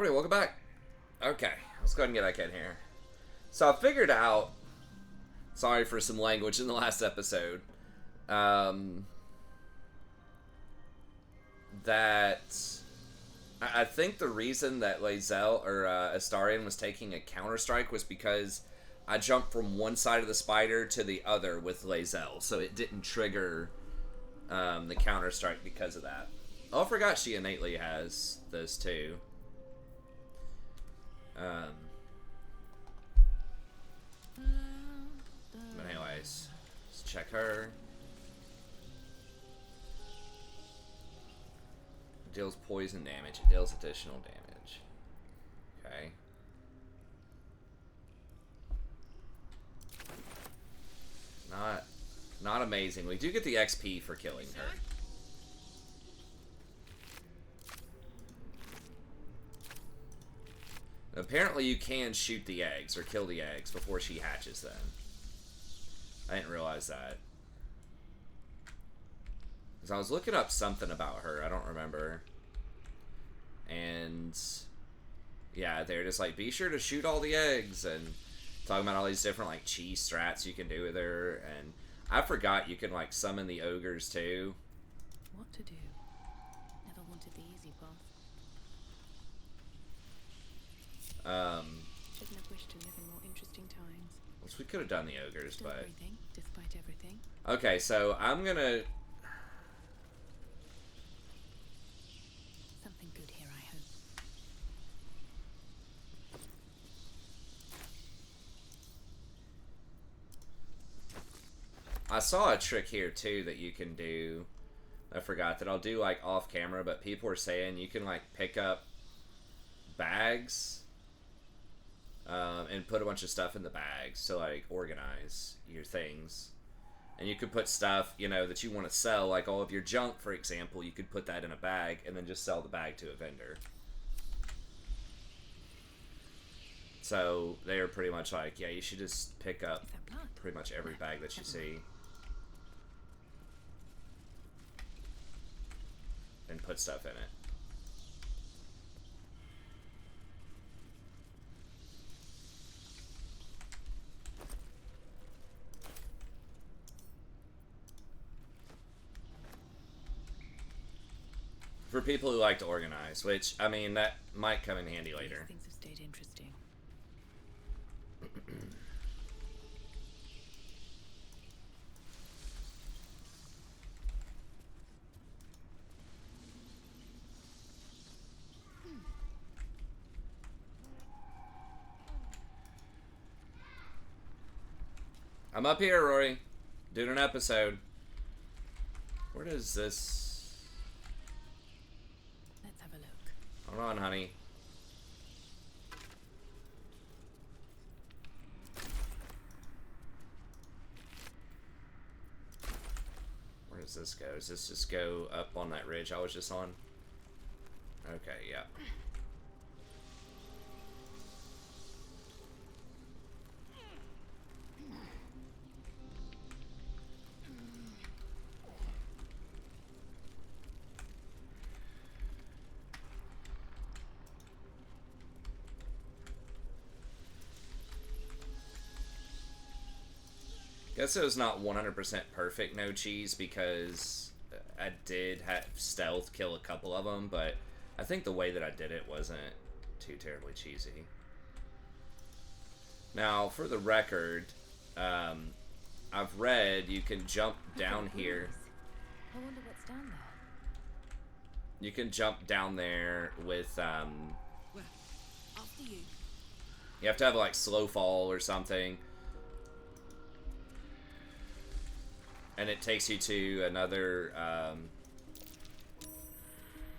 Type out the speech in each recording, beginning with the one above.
Everybody, welcome back. Okay, let's go ahead and get back in here. So I figured out, sorry for some language in the last episode, that I think the reason that Lae'zel or Astarion was taking a counter-strike was because I jumped from one side of the spider to the other with Lae'zel, so it didn't trigger the counter-strike because of that. Oh, I forgot she innately has those too. But anyways, let's check her. It deals poison damage. It deals additional damage. Okay. Not amazing. We do get the XP for killing her. Apparently you can shoot the eggs, or kill the eggs, before she hatches them. I didn't realize that. Because I was looking up something about her, I don't remember. And yeah, they're just like, be sure to shoot all the eggs, and talking about all these different like cheese strats you can do with her, and I forgot you can like summon the ogres too. What to do? Never wanted the easy path. Shouldn't have wished to live in more interesting times. Which we could have done the ogres, Still but breathing, despite everything. okay, so I'm gonna. Something good here, I hope. I saw a trick here too that you can do. I forgot that I'll do like off camera, but people were saying you can like pick up bags and put a bunch of stuff in the bags to like organize your things. And you could put stuff, you know, that you want to sell, like all of your junk, for example, you could put that in a bag and then just sell the bag to a vendor. So they are pretty much like, yeah, you should just pick up pretty much every bag that you see and put stuff in it. For people who like to organize, which, I mean, that might come in handy later. Things have stayed interesting. I'm up here, Rory, doing an episode. Where does this... Let's have a look. Hold on, honey. Where does this go? Does this just go up on that ridge I was just on? Okay, yeah. Guess it was not 100% perfect no cheese because I did have stealth kill a couple of them, but I think the way that I did it wasn't too terribly cheesy. Now, for the record, I've read you can jump down here. I wonder what's down there. You can jump down there with, Well, after you. you have to have like slow fall or something. And it takes you to another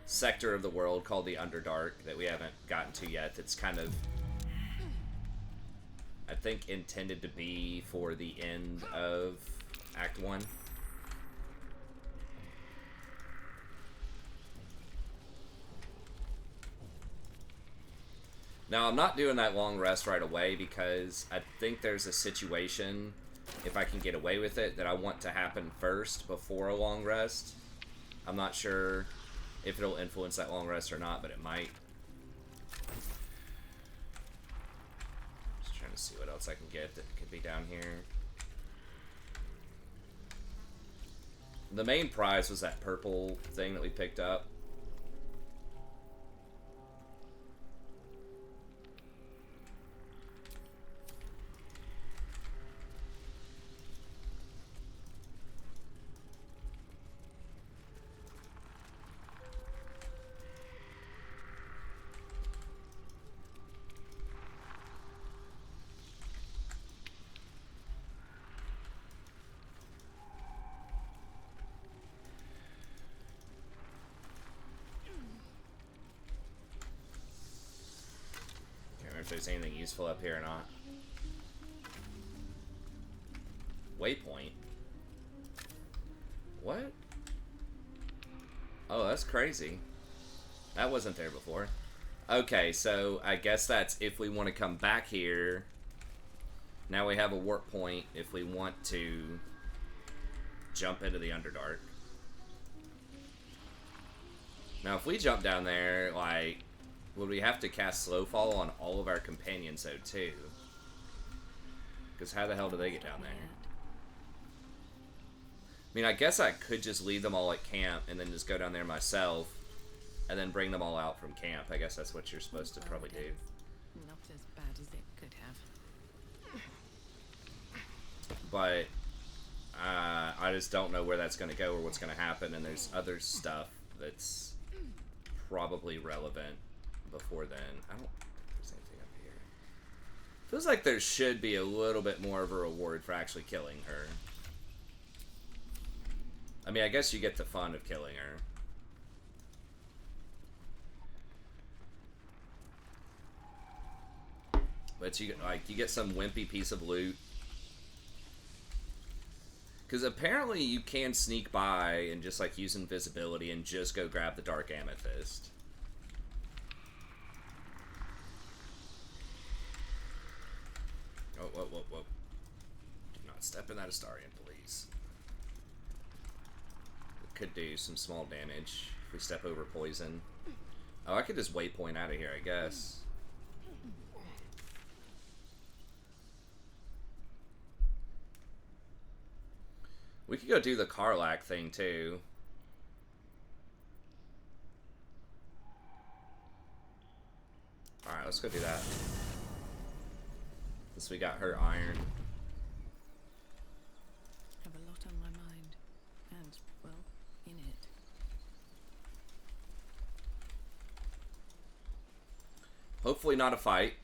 sector of the world called the Underdark that we haven't gotten to yet. That's kind of, I think, intended to be for the end of Act 1. Now, I'm not doing that long rest right away because I think there's a situation, if I can get away with it, that I want to happen first before a long rest. I'm not sure if it'll influence that long rest or not, but it might. trying to see what else I can get that could be down here. The main prize was that purple thing that we picked up. If there's anything useful up here or not. Waypoint? What? Oh, that's crazy. That wasn't there before. Okay, so I guess that's if we want to come back here. Now we have a warp point if we want to jump into the Underdark. Now if we jump down there, like, would we have to cast Slowfall on all of our companions, though, too? Because how the hell do they get down there? I mean, I guess I could just leave them all at camp and then just go down there myself and then bring them all out from camp. I guess that's what you're supposed to probably do. Not as bad as it could have. But I just don't know where that's going to go or what's going to happen, and there's other stuff that's probably relevant before then. I don't think there's anything up here. Feels like there should be a little bit more of a reward for actually killing her. I mean, I guess you get the fun of killing her. But you get some wimpy piece of loot. Because apparently you can sneak by and just like use invisibility and just go grab the Dark Amethyst. Whoa. Do not step in that Astarion, please. It could do some small damage if we step over poison. Oh, I could just waypoint out of here, I guess. We could go do the Karlach thing, too. Alright, let's go do that. Since we got her iron. Have a lot on my mind. And, well, in it. Hopefully not a fight.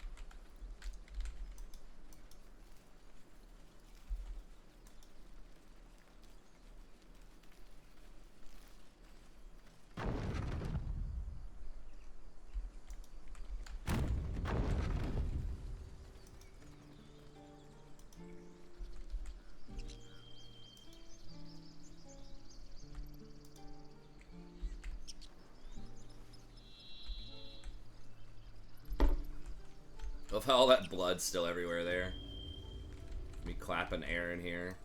Love how all that blood's still everywhere there. Me clapping air in here.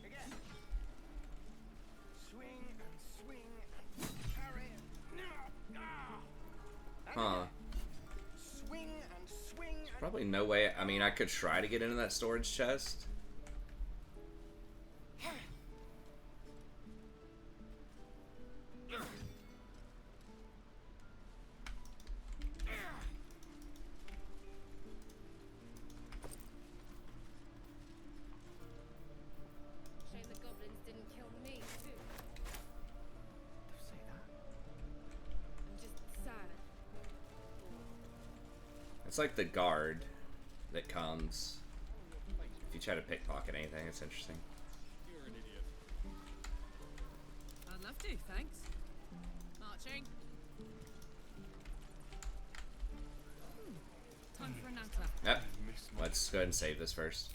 Again. Swing and swing and carry. No. Huh. Swing and swing and Probably no way. I mean, I could try to get into that storage chest. Shame the goblins didn't kill me too. say that. I'm just sad. It's like the guard that comes if you try to pickpocket anything. It's interesting. You're an idiot. I'd love to, thanks. Marching. Time for a natter. Yep. Let's go ahead and save this first.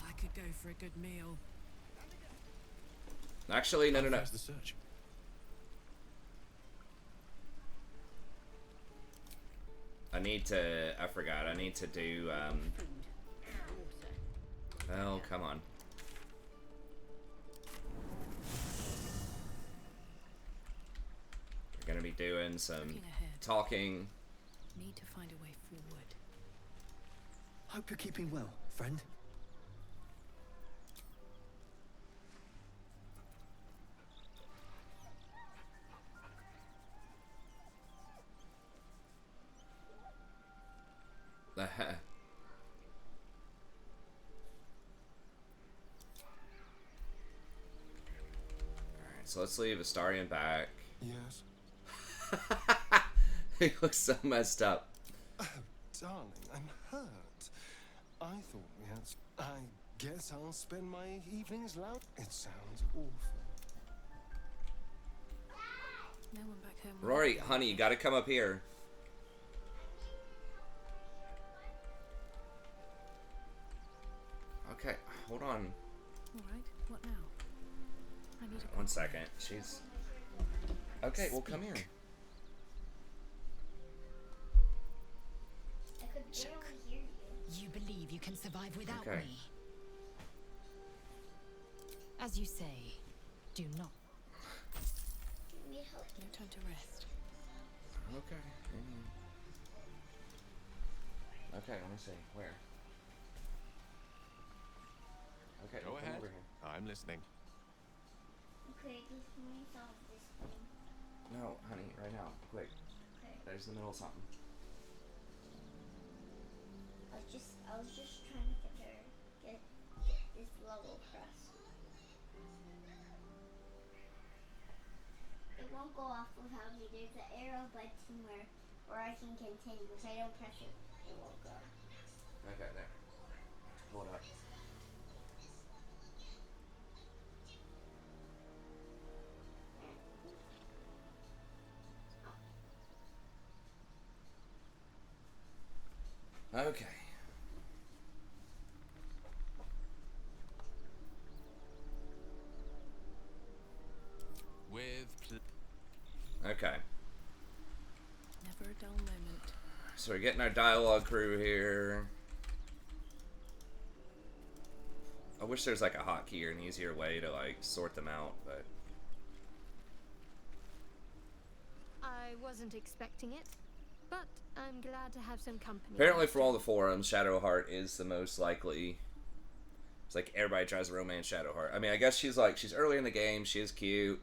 I could go for a good meal. Actually, no. How's the search? I forgot. I need to do, oh, come on. gonna be doing some Looking ahead. talking. Need to find a way forward. Hope you're keeping well, friend. Alright, so let's leave Astarion back. Yes. He looks so messed up. Oh, darling, I'm hurt. I thought we had. I guess I'll spend my evenings loud. It sounds awful. No one back home. Rory, honey, you gotta come up here. Okay, hold on. Alright, what now? I need a 1 second. She's. Okay, well, come here. I could barely hear you. You believe you can survive without Okay. me. As you say, do not. You need help. No time to rest. Okay. Okay, let me see. Where? Okay, Go come ahead. over here. I'm listening. Okay, just let me solve this thing. No, honey, right now. Quick. Okay. There's the middle of something. I was just trying to get this level across. It won't go off without me. There's an arrow button where I can continue. If I don't press it, it won't go. Okay, there. Hold up. Okay. Okay. Never a dull moment. So we're getting our dialogue crew here. I wish there's like a hotkey or an easier way to like sort them out, but I wasn't expecting it, but I'm glad to have some company. apparently from all the forums, Shadowheart is the most likely. It's like everybody tries to romance Shadowheart. I mean, I guess she's early in the game, she is cute.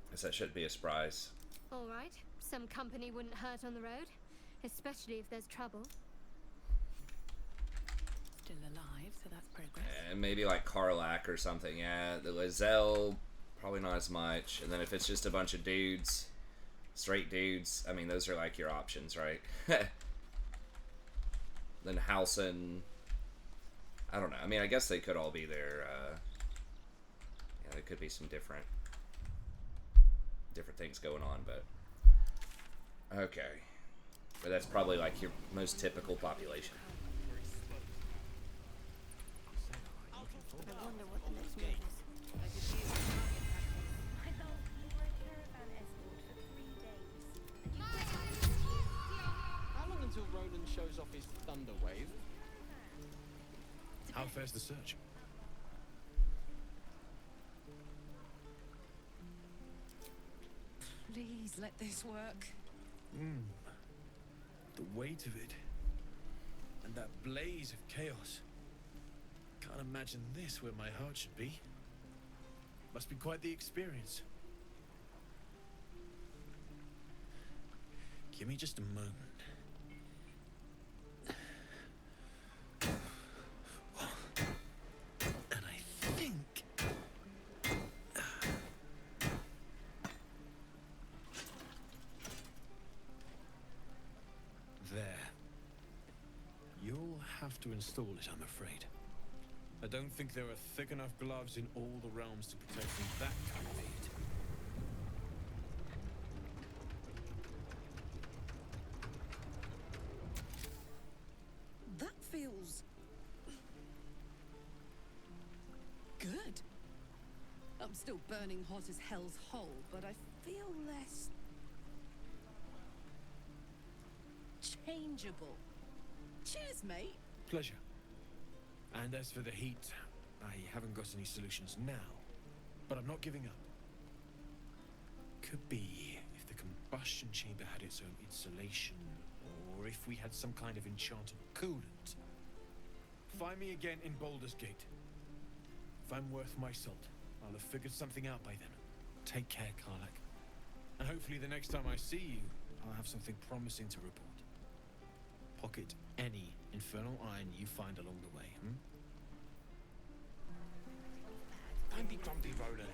I guess that shouldn't be a surprise. All right, some company wouldn't hurt on the road, especially if there's trouble. Still alive, so that's progress. And maybe like Karlak or something, yeah. The Lizelle, probably not as much. And then if it's just a bunch of dudes, straight dudes, I mean, those are like your options, right? Then Halson, I don't know. I mean, I guess they could all be there. Yeah, there could be some different things going on, but okay. But that's probably like your most typical population. I wonder what the next move is. I thought we were a caravan escort for 3 days. How long until Roland shows off his thunder wave? How fares the search? Please let this work. The weight of it. And that blaze of chaos. Can't imagine this where my heart should be. Must be quite the experience. Give me just a moment. And I think... There. You'll have to install it, I'm afraid. I don't think there are thick enough gloves in all the realms to protect from that kind of heat. That feels good. I'm still burning hot as hell's hole, but I feel less changeable. Cheers, mate. Pleasure. And as for the heat, I haven't got any solutions now, but I'm not giving up. could be if the combustion chamber had its own insulation, or if we had some kind of enchanted coolant. Find me again in Baldur's Gate. If I'm worth my salt, I'll have figured something out by then. Take care, Karlak. And hopefully the next time I see you, I'll have something promising to report. Pocket any infernal iron you find along the way, Don't be grumpy, Roland.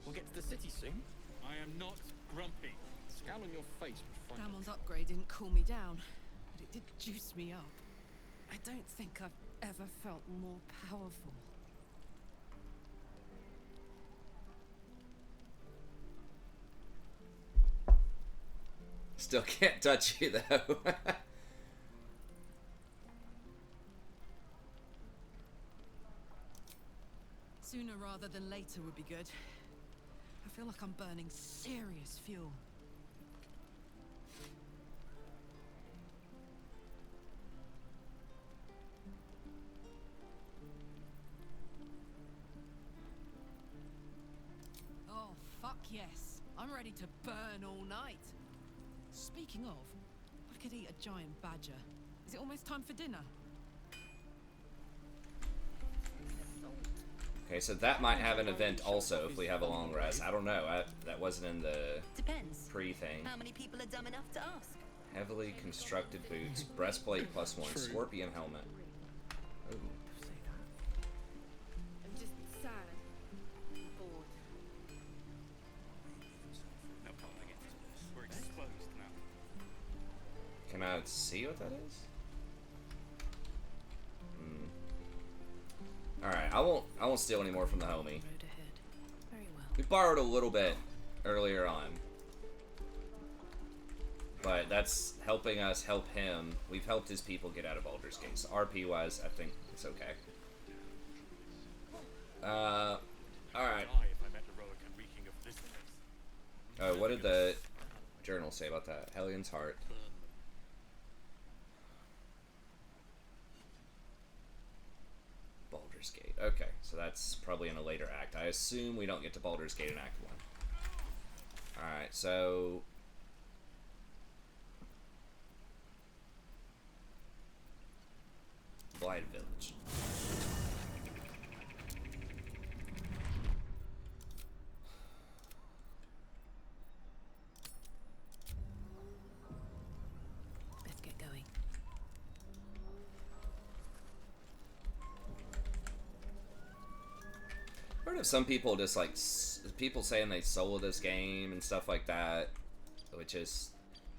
We'll get to the city soon. I am not grumpy. The scowl on your face was frightening. Damon's upgrade didn't cool me down, but it did juice me up. I don't think I've ever felt more powerful. Still can't touch you though. Sooner rather than later would be good. I feel like I'm burning serious fuel. Oh, fuck yes. I'm ready to burn all night. Speaking of, I could eat a giant badger. Is it almost time for dinner? Okay, so that might have an event also if we have a long rest. I don't know. That wasn't in the Depends. pre-thing. How many people are dumb enough to ask? Heavily constructed boots, breastplate +1, scorpion helmet. Ooh. I'm just sad. Bored. No problem I get to this. We're exposed now. Can I see what that is? Alright, I won't steal any more from the homie. Road ahead. Very well. We borrowed a little bit earlier on. But that's helping us help him. We've helped his people get out of Baldur's Gate. So RP-wise, I think it's okay. Alright. Oh, what did the journal say about that? Hellion's Heart. Baldur's Gate. Okay, so that's probably in a later act. I assume we don't get to Baldur's Gate in Act 1. Alright, so... Blighted Village. Let's get going. I've heard of some people just like people saying they solo this game and stuff like that, which is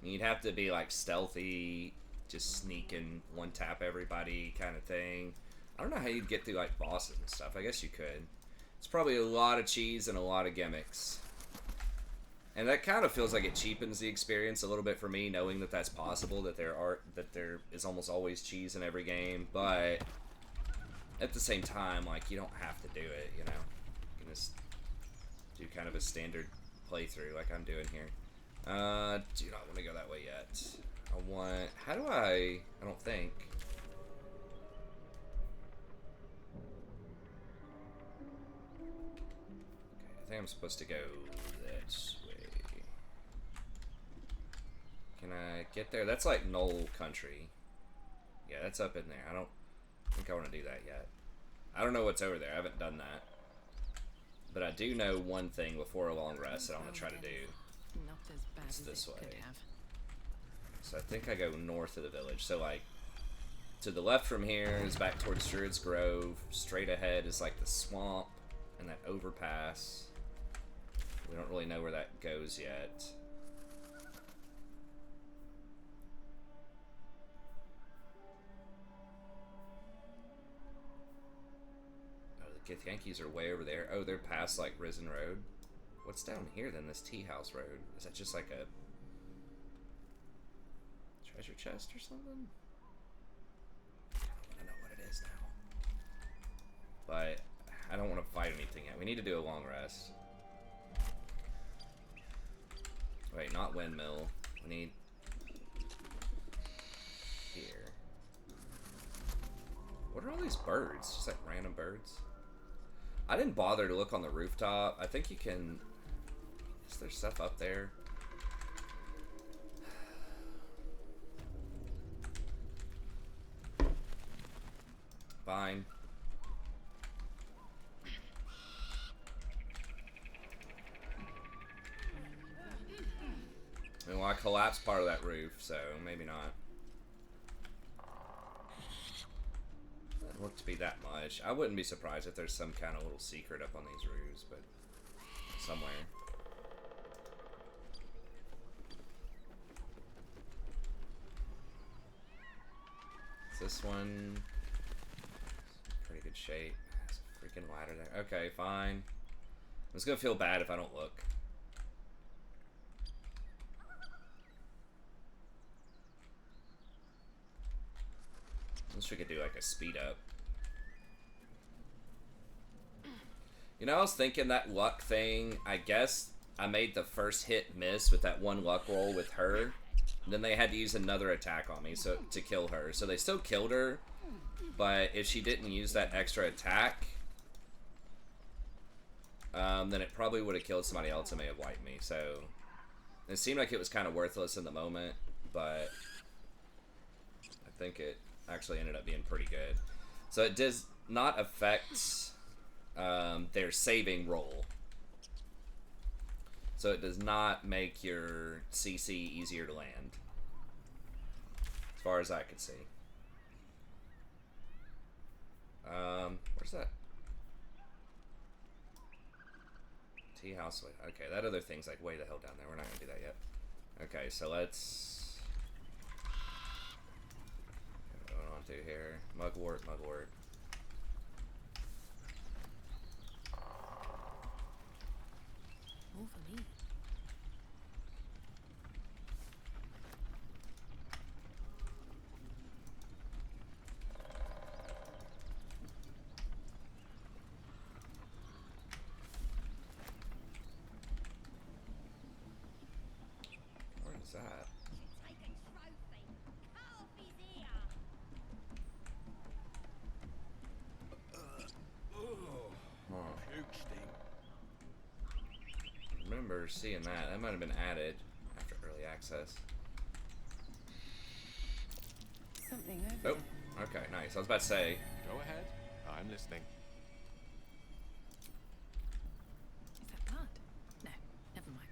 you'd have to be like stealthy, just sneak and one tap everybody kind of thing. I don't know how you'd get through like bosses and stuff. I guess you could. It's probably a lot of cheese and a lot of gimmicks, and that kind of feels like it cheapens the experience a little bit for me, knowing that that's possible, that there is almost always cheese in every game, but at the same time, like, you don't have to do it, you know? You can just do kind of a standard playthrough like I'm doing here. Do not want to go that way yet. I want... How do I don't think... Okay, I think I'm supposed to go this way. Can I get there? That's like Knoll Country. Yeah, that's up in there. I don't think I want to do that yet. I don't know what's over there. I haven't done that. But I do know one thing before a long rest that I want to try to do. Not as bad It's as this it way. could have. So I think I go north of the village. So like, to the left from here is back towards Druid's Grove. Straight ahead is like the swamp and that overpass. We don't really know where that goes yet. Yankees are way over there. Oh, they're past like Risen Road. What's down here then? This Tea House Road? Is that just like a treasure chest or something? I don't know what it is now. But I don't want to fight anything yet. We need to do a long rest. Wait, not windmill. We need here. What are all these birds? Just like random birds? I didn't bother to look on the rooftop. I think you can... Is there stuff up there? Fine. I mean, well, I collapsed part of that roof, so maybe not. Doesn't look to be that much. I wouldn't be surprised if there's some kind of little secret up on these roofs, but somewhere. Is this one pretty good shape? There's a freaking ladder there. Okay, fine. It's gonna feel bad if I don't look. Unless we could do like a speed up. You know, I was thinking that luck thing, I guess I made the first hit miss with that one luck roll with her. And then they had to use another attack on me to kill her. So they still killed her, but if she didn't use that extra attack, then it probably would have killed somebody else and may have wiped me. So it seemed like it was kind of worthless in the moment, but I think it actually ended up being pretty good. So it does not affect their saving roll. So it does not make your CC easier to land, as far as I could see. Where's that? Tea house. Okay, that other thing's like way the hell down there. We're not gonna do that yet. Okay, so let's. What going on through here? Mugwort, mugwort. More for me. What is that? Remember seeing that. That might have been added after early access. Something over Oh, okay, nice. I was about to say. Go ahead. I'm listening. there. Is that blood? No, never mind.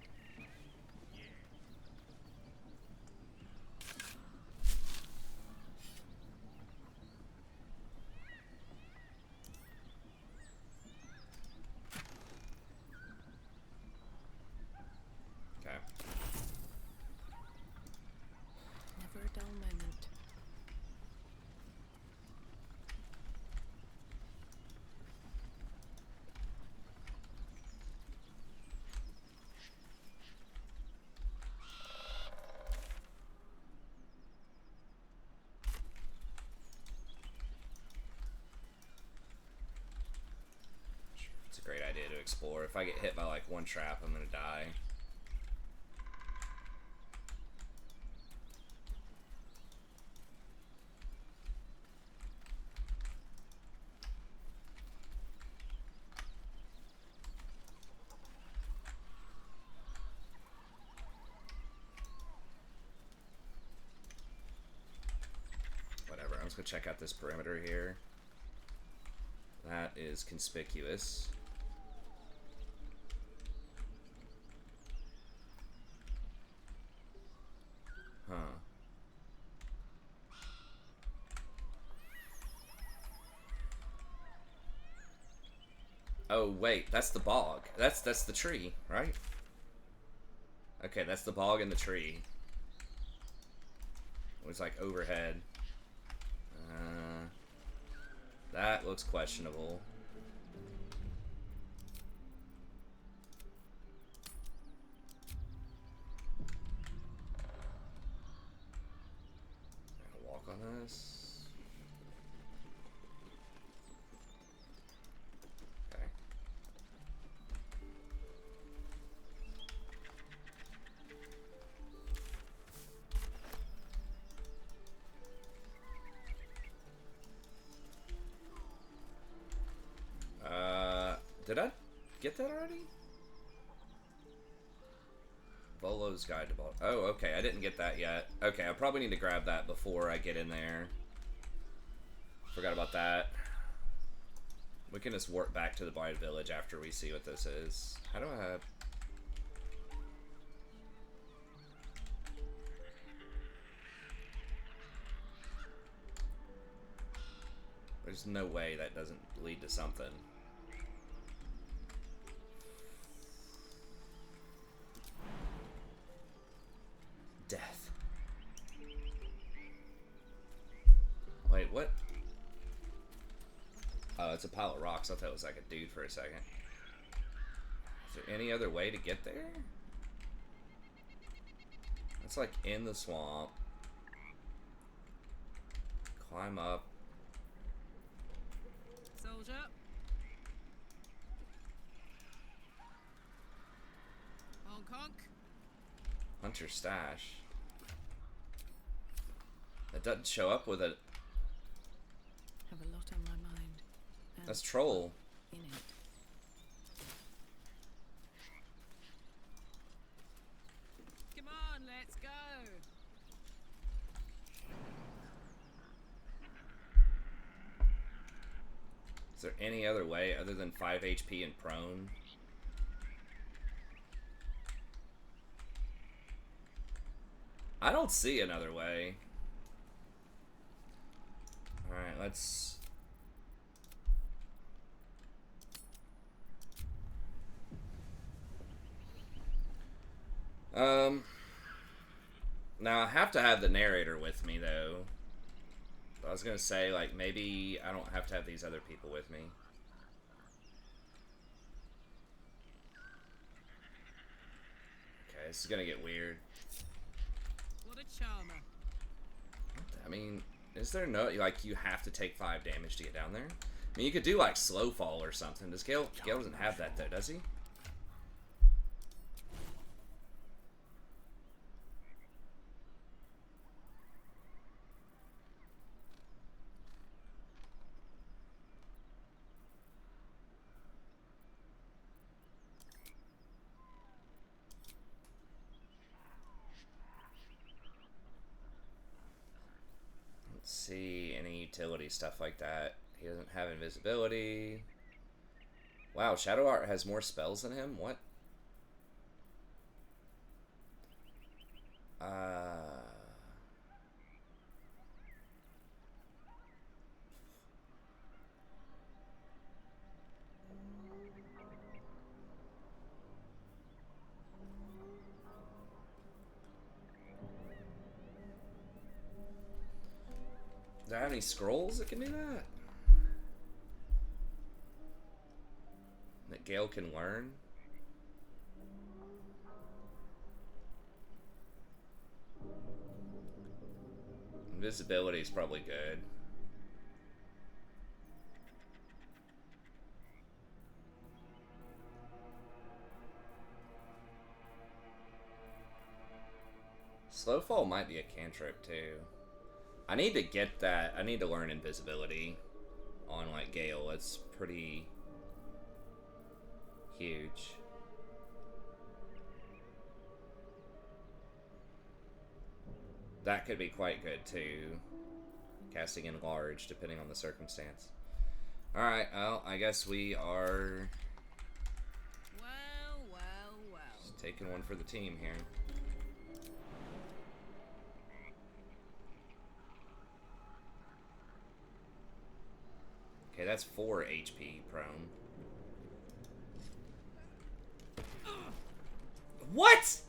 Okay. Never a dull moment. It's a great idea to explore. If I get hit by like one trap, I'm gonna die. Whatever, I'm just gonna check out this perimeter here. That is conspicuous. Huh. Oh wait, that's the bog. That's the tree, right? Okay, that's the bog and the tree. It was like overhead. That looks questionable. I'm gonna walk on this. Okay. Did I get that already? Volo's Guide to Baldur. Oh, okay, I didn't get that yet. Okay, I probably need to grab that before I get in there. Forgot about that. We can just warp back to the Blighted Village after we see what this is. How do I have... There's no way that doesn't lead to something. Death. Wait, what? Oh, it's a pile of rocks. I thought it was like a dude for a second. Is there any other way to get there? It's like in the swamp. Climb up. Soldier. Hong Kong. Hunter stash. It doesn't show up with it. Have a lot on my mind. And That's troll. in it. Come on, let's go. Is there any other way other than 5 HP and prone? I don't see another way. Alright, let's... Now I have to have the narrator with me, though. I was gonna say, like, maybe I don't have to have these other people with me. Okay, this is gonna get weird. What a charmer. I mean, is there no, like, you have to take 5 damage to get down there? I mean, you could do, like, slow fall or something. Does Gale doesn't have that, though, does he? See any utility stuff like that. He doesn't have invisibility. Wow, Shadow Art has more spells than him? What? Do I have any scrolls that can do that? That Gale can learn? Invisibility is probably good. Slowfall might be a cantrip too. I need to get that. I need to learn invisibility on, like, Gale. It's pretty huge. That could be quite good too. Casting Enlarge, depending on the circumstance. Alright, well, I guess we are Well, well, well. just taking one for the team here. Okay, that's 4 HP prone. What?!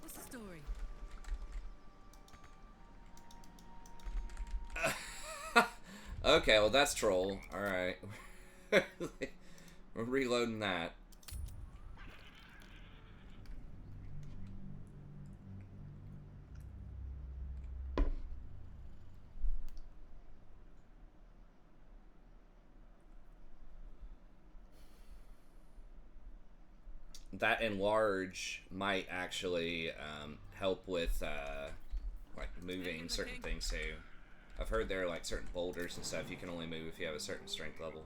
What's the story? Okay, well that's troll. Alright. We're reloading that. That enlarge might actually help with like moving certain things too. I've heard there are like certain boulders and stuff you can only move if you have a certain strength level.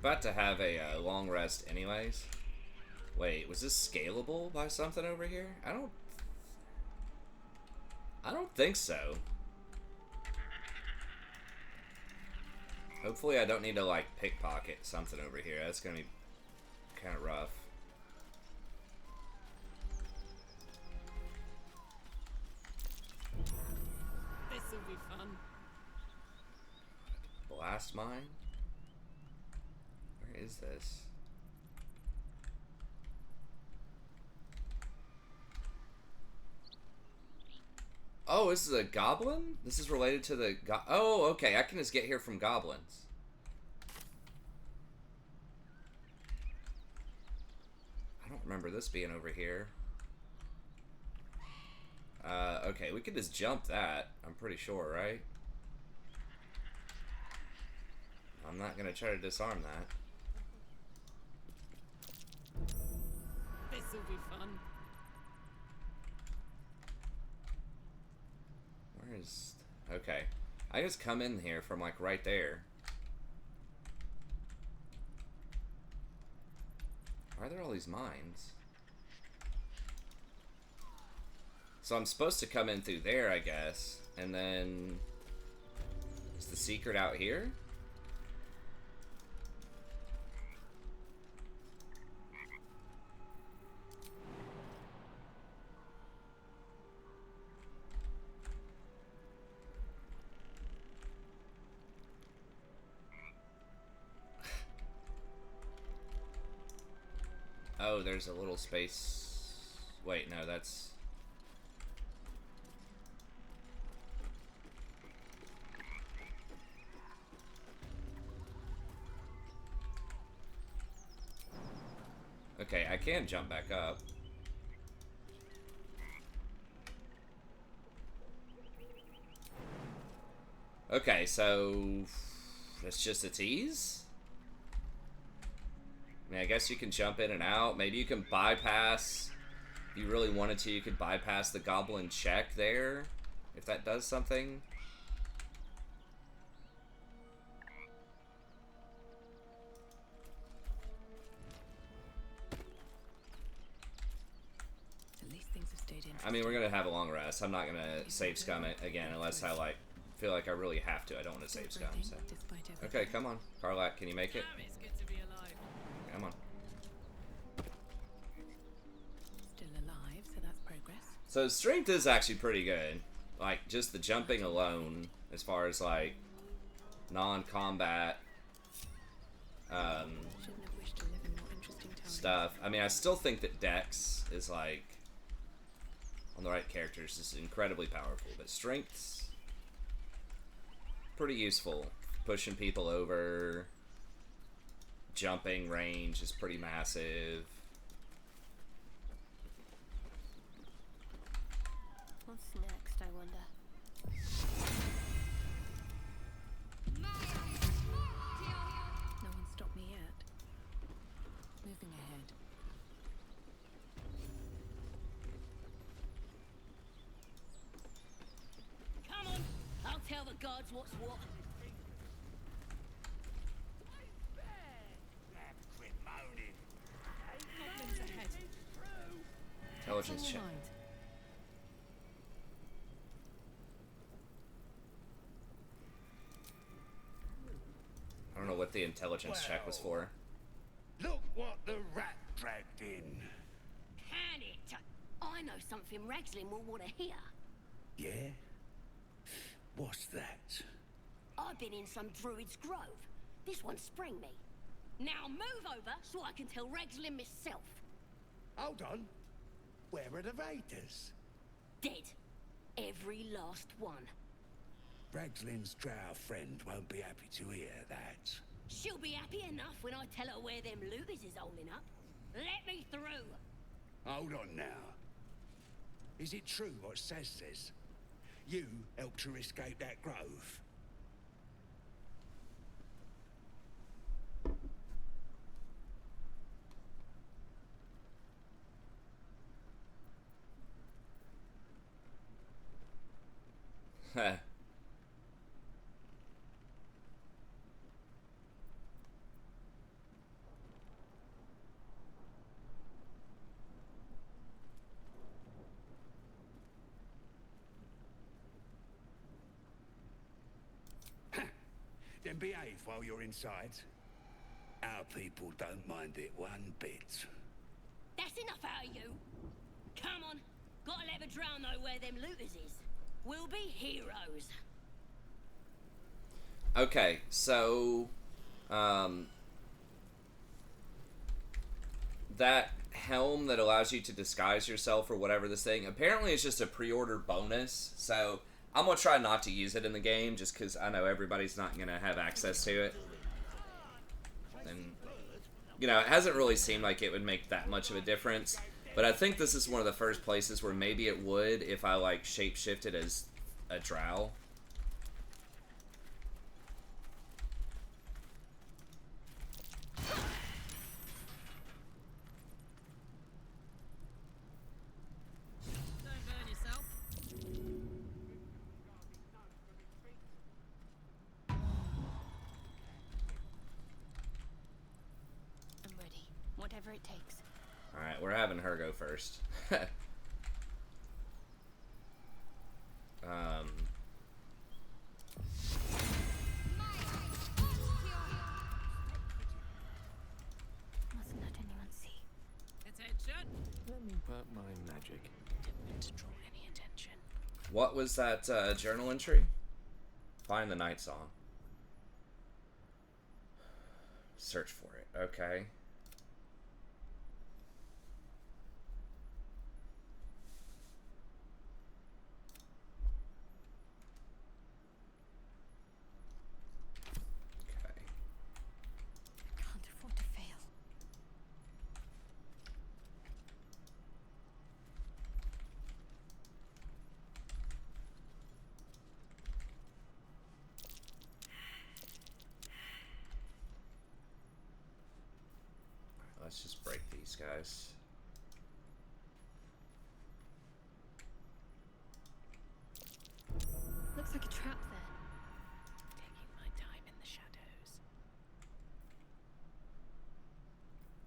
about to have a long rest anyways. Wait, was this scalable by something over here? I don't think so. Hopefully I don't need to, like, pickpocket something over here. That's gonna be kind of rough. This'll be fun. Blast mine? Where is this? Oh, this is a goblin? This is related to the oh, okay. I can just get here from goblins. I don't remember this being over here. Okay, we could just jump that. I'm pretty sure, right? I'm not gonna try to disarm that. This'll be fun. Where is... Okay. I just come in here from, like, right there. Why are there all these mines? So I'm supposed to come in through there, I guess. And then... Is the secret out here? Oh, there's a little space... Wait, no, that's... Okay, I can jump back up. Okay, so... That's just a tease? I mean, I guess you can jump in and out. Maybe you can bypass... If you really wanted to, you could bypass the goblin check there. If that does something. At least things have stayed interesting. I mean, we're gonna have a long rest. I'm not gonna save scum it again unless I, like, feel like I really have to. I don't want to save scum, so... Despite everything. Okay, come on. Carlat, can you make it? Damn, it's good to be alive. Come on. Still alive, so that's progress. So strength is actually pretty good. Like, just the jumping alone, as far as, like, non-combat Shouldn't have wished to live in more interesting times. stuff. I mean, I still think that Dex is, like, on the right characters, is incredibly powerful. But strength's pretty useful. Pushing people over. Jumping range is pretty massive. What's next, I wonder? No one stopped me yet. Moving ahead. Come on, I'll tell the gods what's what. Quit moaning. Goblins ahead. Intelligence What's on check. your mind? I don't know what the intelligence check was for. Look what the rat dragged in. Can it? I know something Ragslin will want to hear. Yeah? What's that? I've been in some druid's grove. This one sprang me. Now move over so I can tell Ragslin myself. Hold on. Where are the raiders? Dead. Every last one. Ragslin's drow friend won't be happy to hear that. She'll be happy enough when I tell her where them looters is holding up. Let me through. Hold on now. Is it true what Saz says? You helped her escape that grove? Heh. Then behave while you're inside. Our people don't mind it one bit. That's enough out of you. Come on. Gotta let the drow know where them looters is. We'll be heroes. Okay, so that helm that allows you to disguise yourself or whatever this thing, apparently it's just a pre-order bonus, so I'm gonna try not to use it in the game just because I know everybody's not gonna have access to it. And you know, it hasn't really seemed like it would make that much of a difference, but I think this is one of the first places where maybe it would if I like shape-shifted as a drow. Don't burn yourself. I'm ready. Whatever it takes. Alright, we're having her go first. Mustn't let anyone see. Attention. Let me work my magic. Didn't mean to draw any attention. What was that journal entry? Find the night song. Search for it. Okay. Okay. Can't afford to fail. Let's just break these guys. Looks like a trap there. Taking my time in the shadows.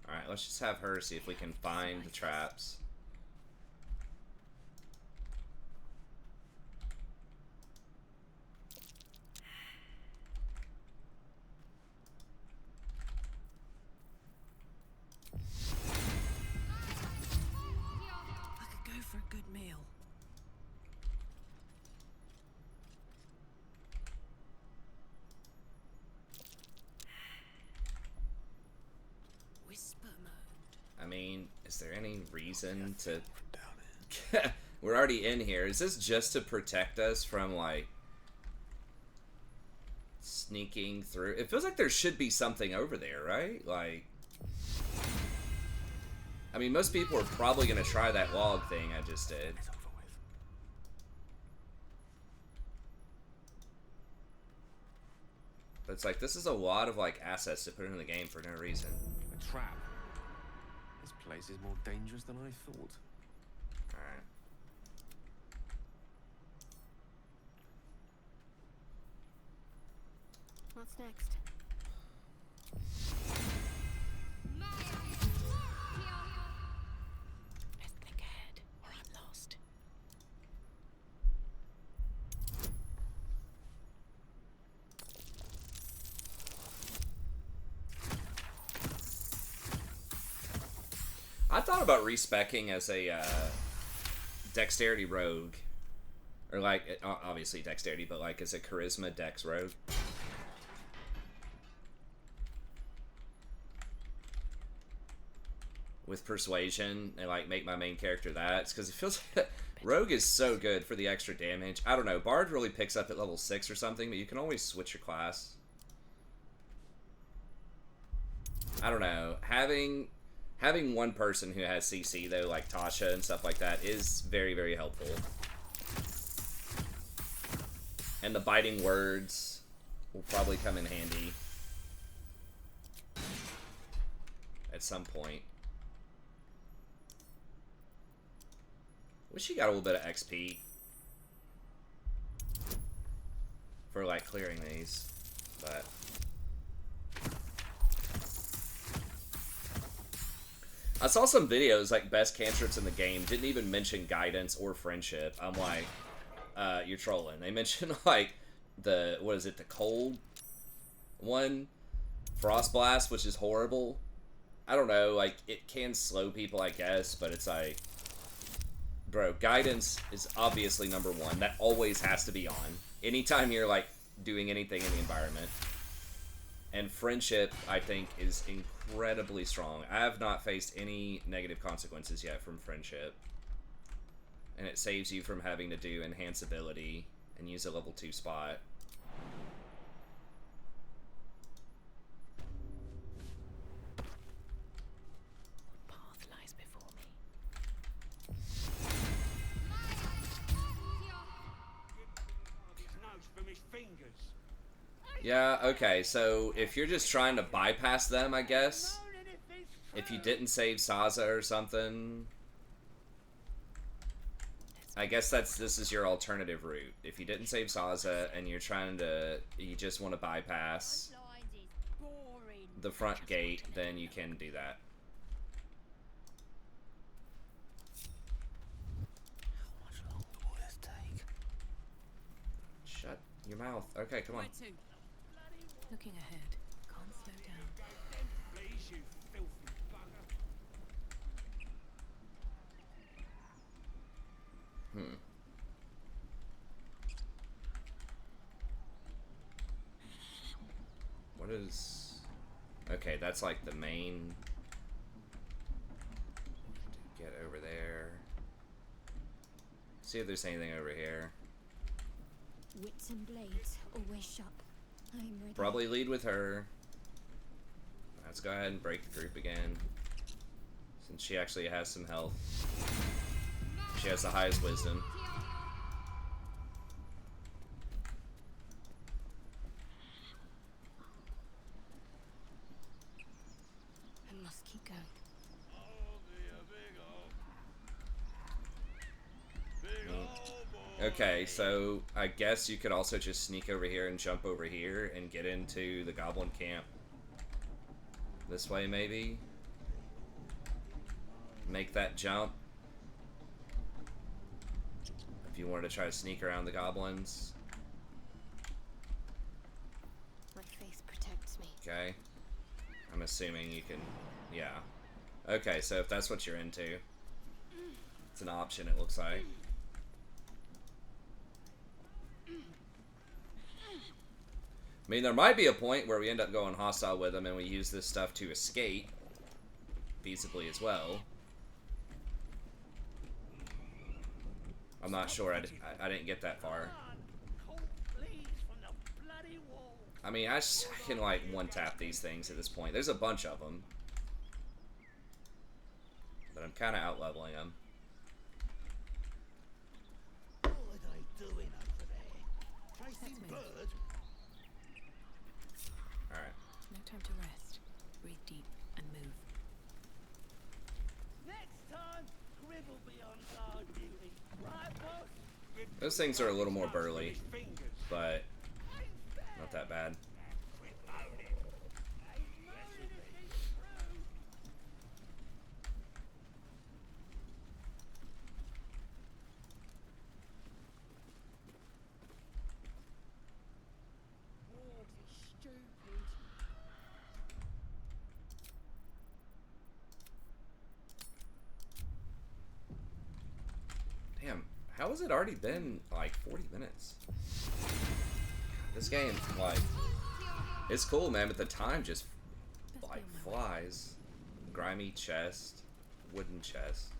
Alright, let's just have her see if we can find the traps. I could go for a good meal. Whisper mode. I mean, is there any reason to... We're already in here. Is this just to protect us from, like, sneaking through? It feels like there should be something over there, right? Like... I mean, most people are probably going to try that log thing I just did. But it's like, this is a lot of, like, assets to put into the game for no reason. A trap. This place is more dangerous than I thought. Alright. What's next? Best think ahead, or I'm lost. I thought about respecking as a dexterity rogue. Or like, obviously dexterity, but like as a charisma dex rogue. With persuasion, and like make my main character that. Because it feels like rogue is so good for the extra damage. I don't know, Bard really picks up at level 6 or something, but you can always switch your class. I don't know, having one person who has CC though, like Tasha and stuff like that, is very, very helpful. And the biting words will probably come in handy at some point. Wish you got a little bit of XP for like clearing these, but I saw some videos like best cantrips in the game didn't even mention guidance or friendship. I'm like, you're trolling. They mentioned like the, what is it, the cold One, Frost Blast, which is horrible. I don't know, like, it can slow people, I guess, but it's like... Bro, Guidance is obviously number one. That always has to be on. Anytime you're, like, doing anything in the environment. And Friendship, I think, is incredibly strong. I have not faced any negative consequences yet from Friendship. And it saves you from having to do Enhance Ability and use a level 2 spot. Path lies before me. Nose from his fingers. Yeah, okay, so if you're just trying to bypass them, I guess, if you didn't save Saza or something, I guess this is your alternative route. If you didn't save Saza and you're trying to, you just want to bypass the front gate, then you can do that. How much longer will this take? Shut your mouth. Okay, come on. Where to? Looking ahead. Can't slow down. Please, you filthy bugger. What is... Okay, that's like the main... Get over there. See if there's anything over here. Wits and blades always sharp. I'm ready. Probably lead with her. Let's go ahead and break the group again. Since she actually has some health. She has the highest wisdom. I must keep going. Okay, so I guess you could also just sneak over here and jump over here and get into the goblin camp. This way, maybe? Make that jump. If you wanted to try to sneak around the goblins. My face protects me. Okay. I'm assuming you can... Yeah. Okay, so if that's what you're into, it's an option, it looks like. I mean, there might be a point where we end up going hostile with them and we use this stuff to escape feasibly as well. I'm not sure. I didn't get that far. I mean, I can, like, one-tap these things at this point. There's a bunch of them. But I'm kind of out-leveling them. What are they doing over there? Chasing birds? Alright. No time to rest. Breathe deep and move. Next time, Crib will be on guard duty. Right, boss? Those things are a little more burly, but not that bad. Damn, how has it already been like 40 minutes? This game, like, it's cool, man, but the time just, like, flies. Grimy chest, wooden chest.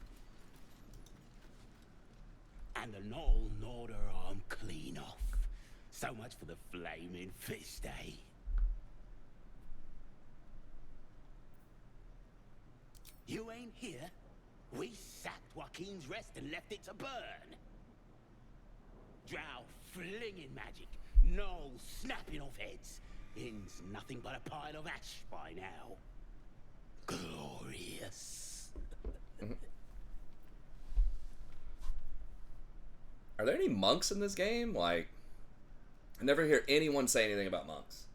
And an all Norder arm clean off. So much for the flaming fist, eh? You ain't here? We sacked Joaquin's Rest and left it to burn. Drow flinging magic, gnolls snapping off heads. Inn's nothing but a pile of ash by now. Glorious. Are there any monks in this game? Like, I never hear anyone say anything about monks.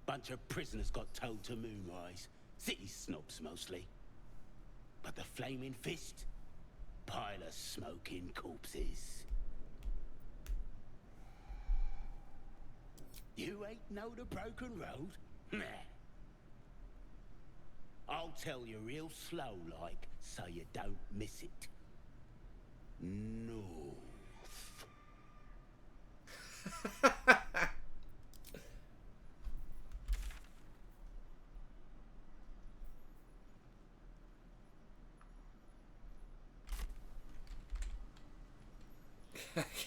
Bunch of prisoners got towed to Moonrise. City snobs mostly. But the Flaming Fist? Pile of smoking corpses. You ain't know the broken road? Nah. I'll tell you real slow like, so you don't miss it. North.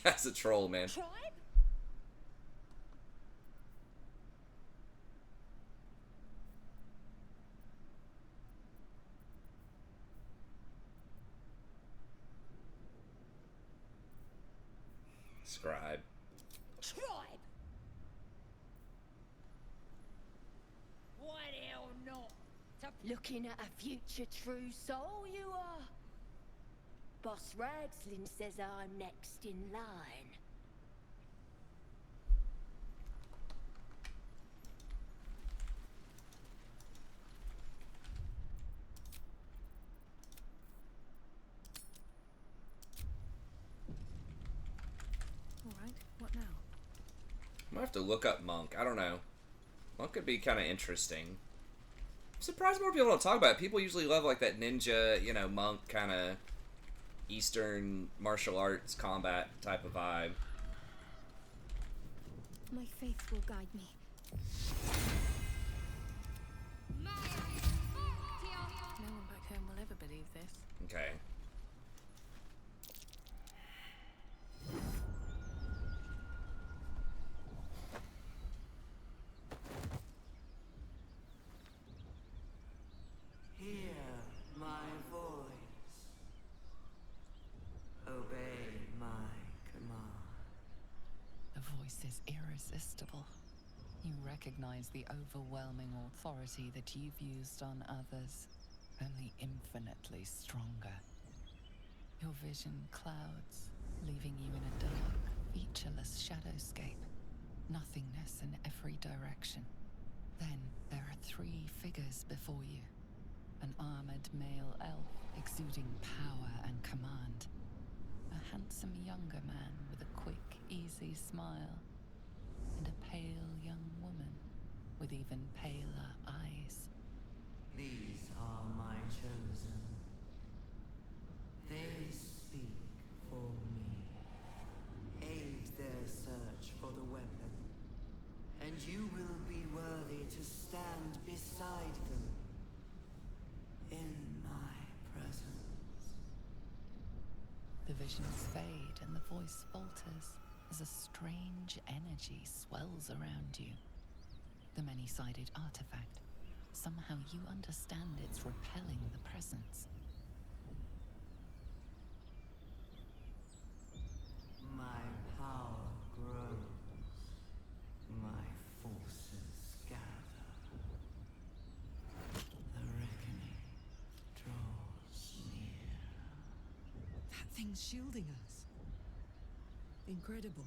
That's a troll, man. Tribe? Scribe. Tribe! Why the hell not? Looking at a future true soul, you are. Boss Ragslin says I'm next in line. Alright, what now? I might have to look up Monk. I don't know. Monk could be kind of interesting. I'm surprised more people don't talk about it. People usually love like that ninja, you know, monk kind of Eastern martial arts combat type of vibe. My faith will guide me. No one back home will ever believe this. Okay. Hear my voice. Obey my command. The voice is irresistible. You recognize the overwhelming authority that you've used on others, only infinitely stronger. Your vision clouds, leaving you in a dark, featureless shadowscape. Nothingness in every direction. Then there are 3 figures before you. An armored male elf exuding power and command. A handsome younger man with a quick, easy smile. And a pale young woman with even paler eyes. These are my chosen. They speak for me. Aid their search for the weapon, and you will be worthy to stand beside them in my presence. The visions fade and the voice falters as a strange energy swells around you. The many-sided artifact. Somehow you understand it's repelling the presence. My power grows. My forces gather. The reckoning draws near. That thing's shielding us. Incredible.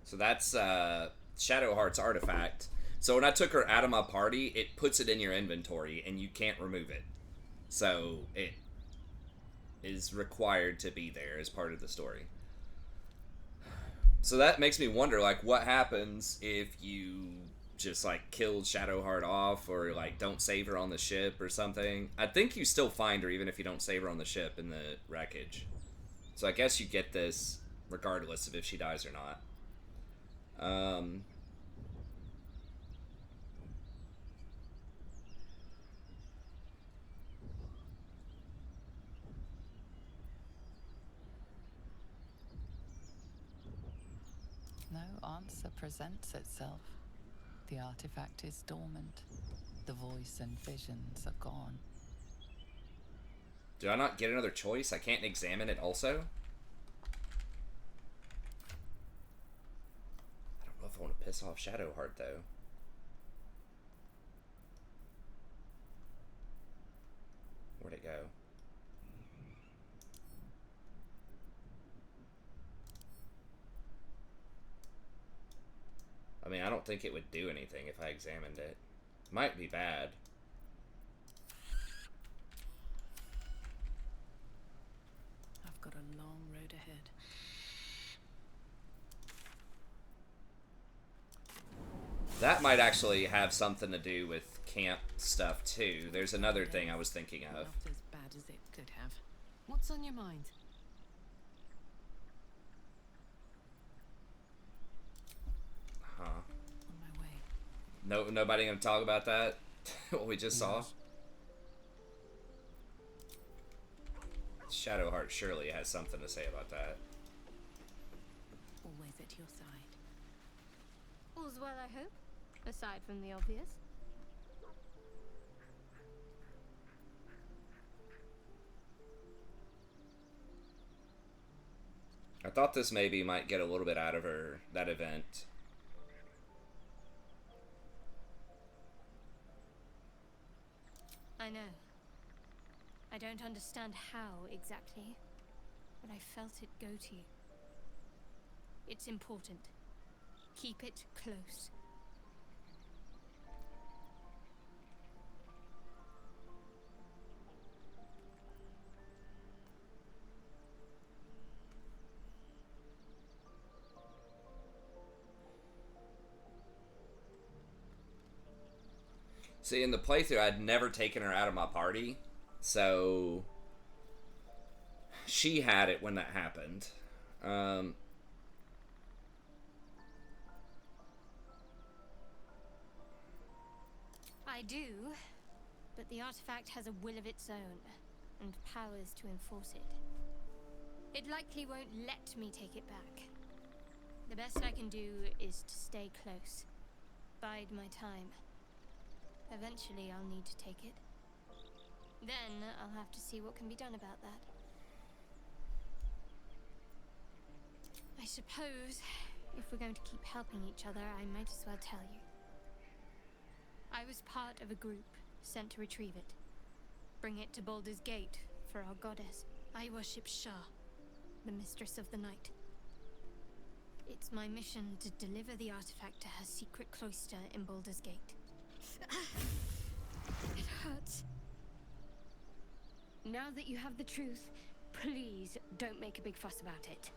So that's Shadowheart's artifact. So when I took her out of my party, it puts it in your inventory, and you can't remove it. So it is required to be there as part of the story. So that makes me wonder, like, what happens if you just, like, killed Shadowheart off, or, like, don't save her on the ship or something? I think you still find her even if you don't save her on the ship in the wreckage. So I guess you get this regardless of if she dies or not. No answer presents itself. The artifact is dormant. The voice and visions are gone. Do I not get another choice? I can't examine it also? I don't know if I want to piss off Shadowheart, though. Where'd it go? I mean, I don't think it would do anything if I examined it. Might be bad. a long road ahead. That might actually have something to do with camp stuff too. There's another thing I was thinking of. Not as bad as it could have. What's on your mind? Huh. On my way. No, nobody gonna talk about that? What we just saw? Shadowheart surely has something to say about that. Always at your side. All's well, I hope, aside from the obvious. I thought this maybe might get a little bit out of her, that event. I know. I don't understand how exactly, but I felt it go to you. It's important. Keep it close. See, in the playthrough, I'd never taken her out of my party, so she had it when that happened. I do, but the artifact has a will of its own, and powers to enforce it. It likely won't let me take it back. The best I can do is to stay close. Bide my time. Eventually I'll need to take it. Then I'll have to see what can be done about that. I suppose, if we're going to keep helping each other, I might as well tell you. I was part of a group sent to retrieve it. Bring it to Baldur's Gate for our goddess. I worship Shah, the mistress of the night. It's my mission to deliver the artifact to her secret cloister in Baldur's Gate. It hurts. Now that you have the truth, please don't make a big fuss about it.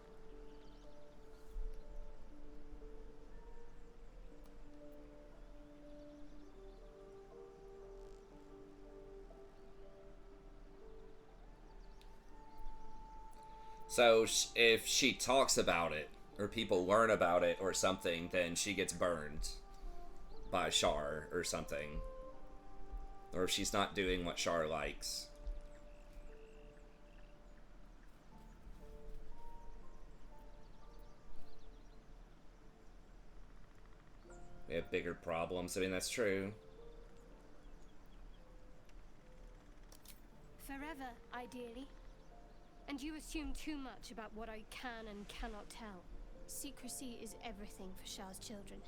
So if she talks about it, or people learn about it or something, then she gets burned by Shar or something. Or if she's not doing what Shar likes. We have bigger problems. I mean, that's true. Forever, ideally. And you assume too much about what I can and cannot tell. Secrecy is everything for Shah's children.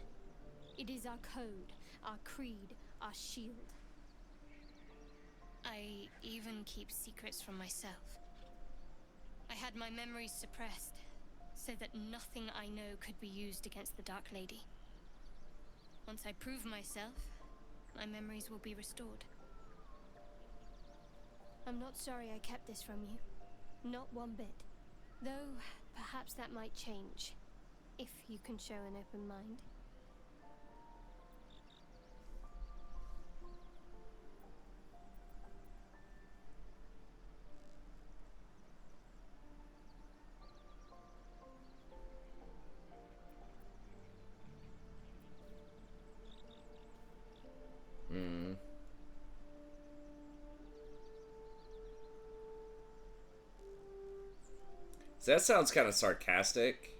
It is our code, our creed, our shield. I even keep secrets from myself. I had my memories suppressed, so that nothing I know could be used against the Dark Lady. Once I prove myself, my memories will be restored. I'm not sorry I kept this from you. Not one bit. Though, perhaps that might change, if you can show an open mind. So that sounds kind of sarcastic.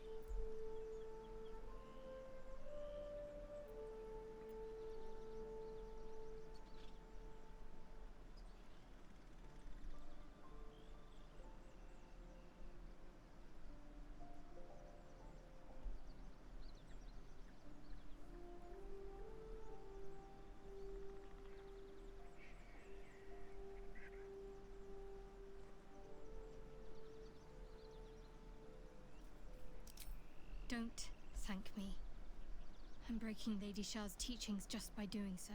Don't thank me. I'm breaking Lady Shah's teachings just by doing so.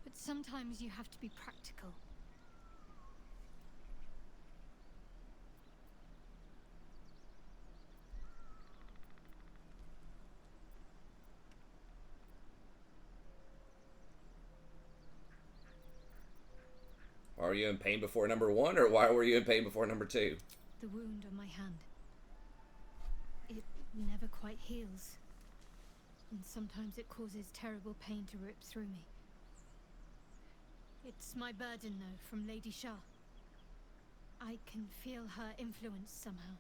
But sometimes you have to be practical. Are you in pain before number 1, or why were you in pain before number 2? The wound on my hand. It never quite heals. And sometimes it causes terrible pain to rip through me. It's my burden, though, from Lady Shah. I can feel her influence somehow.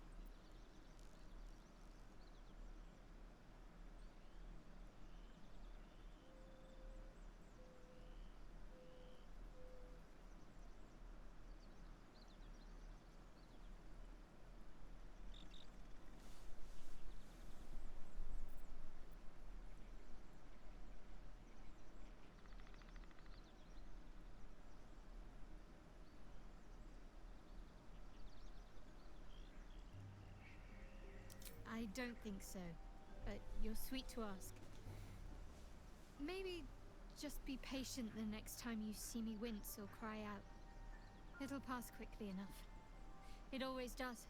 I don't think so, but you're sweet to ask. Maybe just be patient the next time you see me wince or cry out. It'll pass quickly enough. It always does.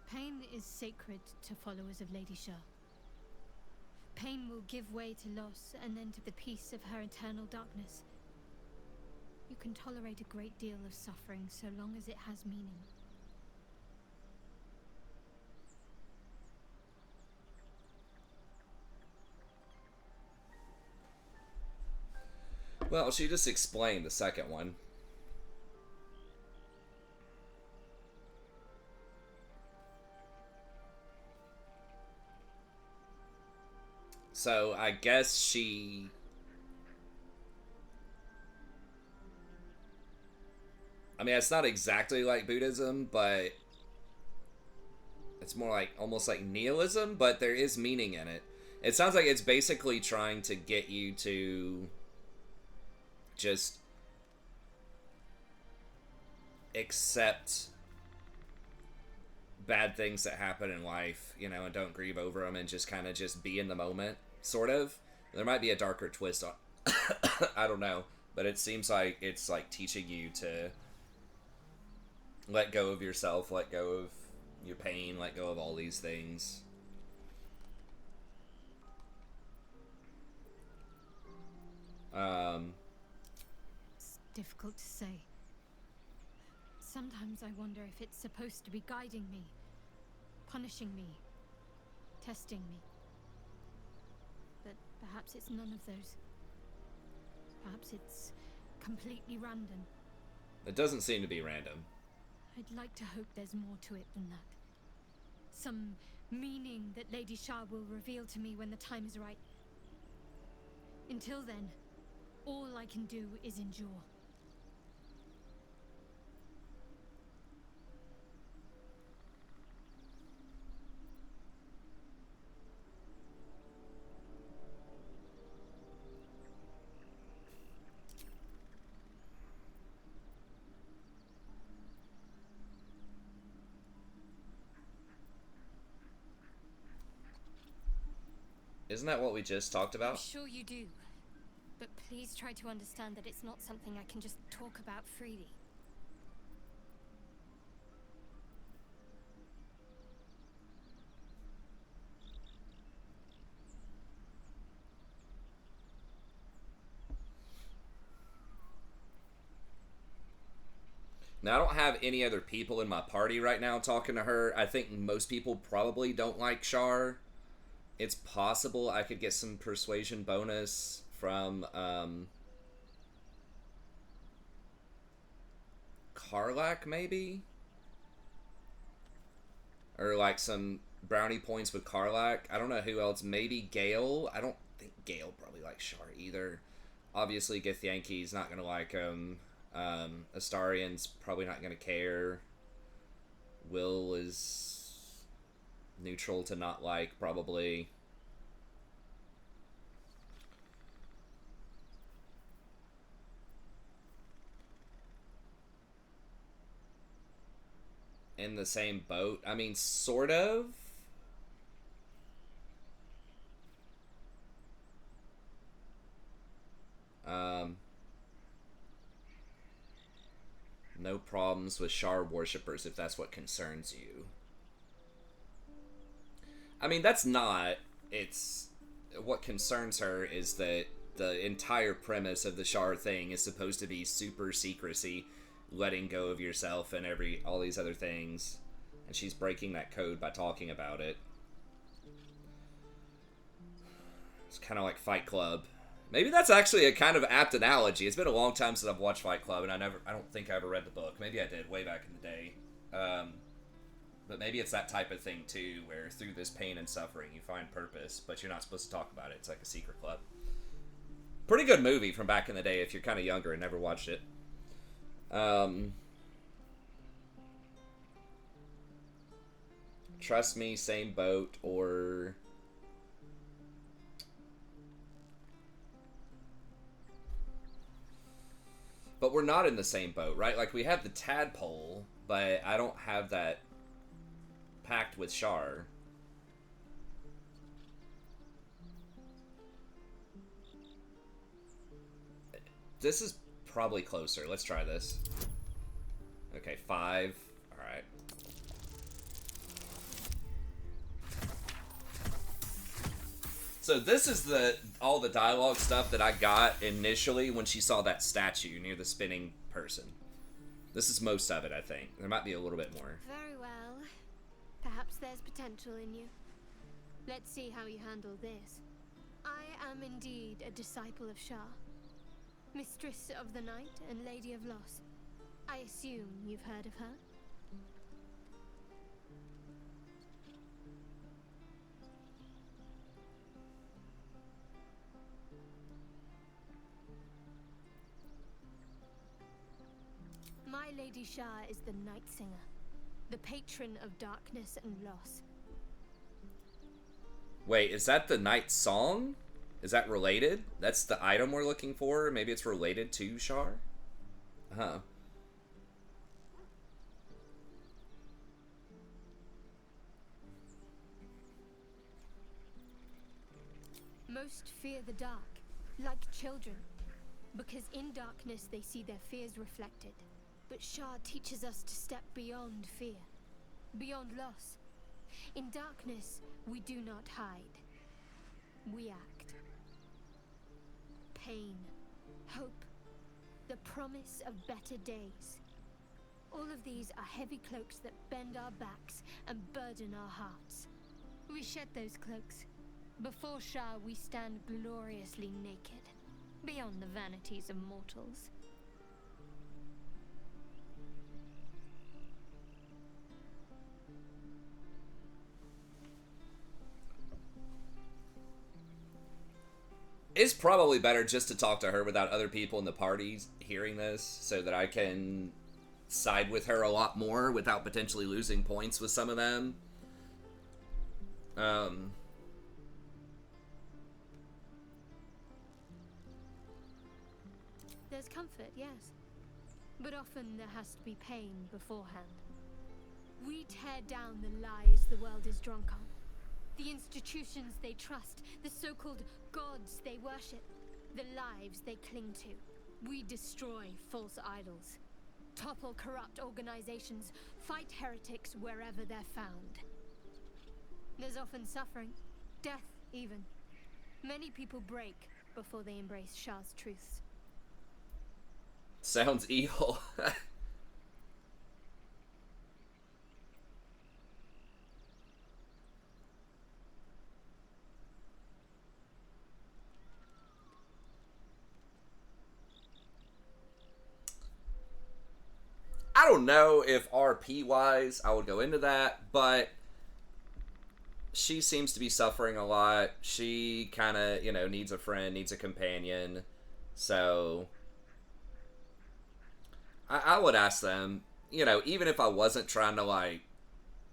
Pain is sacred to followers of Lady Shah. Pain will give way to loss and then to the peace of her eternal darkness. You can tolerate a great deal of suffering so long as it has meaning. Well, she just explained the second one. So, I guess she... I mean, it's not exactly like Buddhism, but... it's more like, almost like nihilism, but there is meaning in it. It sounds like it's basically trying to get you to... just accept bad things that happen in life, you know, and don't grieve over them, and just kind of just be in the moment, sort of. There might be a darker twist on I don't know, but it seems like it's like teaching you to let go of yourself, let go of your pain, let go of all these things. Difficult to say. Sometimes I wonder if it's supposed to be guiding me, punishing me, testing me. But perhaps it's none of those. Perhaps it's completely random. It doesn't seem to be random. I'd like to hope there's more to it than that. Some meaning that Lady Shah will reveal to me when the time is right. Until then, all I can do is endure. Isn't that what we just talked about? I'm sure you do. But please try to understand that it's not something I can just talk about freely. Now, I don't have any other people in my party right now talking to her. I think most people probably don't like Shar. It's possible I could get some persuasion bonus from Karlak, maybe? Or like some brownie points with Karlak. I don't know who else. Maybe Gale. I don't think Gale probably likes Shar either. Obviously, Githyanki's not going to like him. Astarian's probably not going to care. Will is neutral to not like, probably. In the same boat? I mean, sort of. No problems with Shar worshippers if that's what concerns you. I mean, that's not. It's what concerns her is that the entire premise of the Shar thing is supposed to be super secrecy, letting go of yourself and all these other things. And she's breaking that code by talking about it. It's kind of like Fight Club. Maybe that's actually a kind of apt analogy. It's been a long time since I've watched Fight Club, and I don't think I ever read the book. Maybe I did way back in the day. But maybe it's that type of thing too, where through this pain and suffering you find purpose, but you're not supposed to talk about it. It's like a secret club. Pretty good movie from back in the day if you're kind of younger and never watched it. Trust Me, Same Boat, or... But we're not in the same boat, right? Like, we have the tadpole, but I don't have that pact with Shar. This is probably closer. Let's try this. Okay, 5. Alright. So this is all the dialogue stuff that I got initially when she saw that statue near the spinning person. This is most of it, I think. There might be a little bit more. Very well. Perhaps there's potential in you. Let's see how you handle this. I am indeed a disciple of Shar, Mistress of the Night and Lady of Loss. I assume you've heard of her? My Lady Shar is the Night Singer, the patron of darkness and loss. Wait, is that the Night Song? Is that related? That's the item we're looking for? Maybe it's related to Shar? Huh. Most fear the dark, like children, because in darkness they see their fears reflected. But Shar teaches us to step beyond fear, beyond loss. In darkness, we do not hide. We act. Pain, hope, the promise of better days. All of these are heavy cloaks that bend our backs and burden our hearts. We shed those cloaks. Before Shar, we stand gloriously naked, beyond the vanities of mortals. It's probably better just to talk to her without other people in the parties hearing this, so that I can side with her a lot more without potentially losing points with some of them. There's comfort, yes. But often there has to be pain beforehand. We tear down the lies the world is drunk on. The institutions they trust, the so-called gods they worship, the lives they cling to. We destroy false idols, topple corrupt organizations, fight heretics wherever they're found. There's often suffering, death even. Many people break before they embrace Shar's truths. Sounds evil. I don't know if RP-wise I would go into that, but she seems to be suffering a lot. She kind of, needs a friend, needs a companion. So I would ask them, even if I wasn't trying to,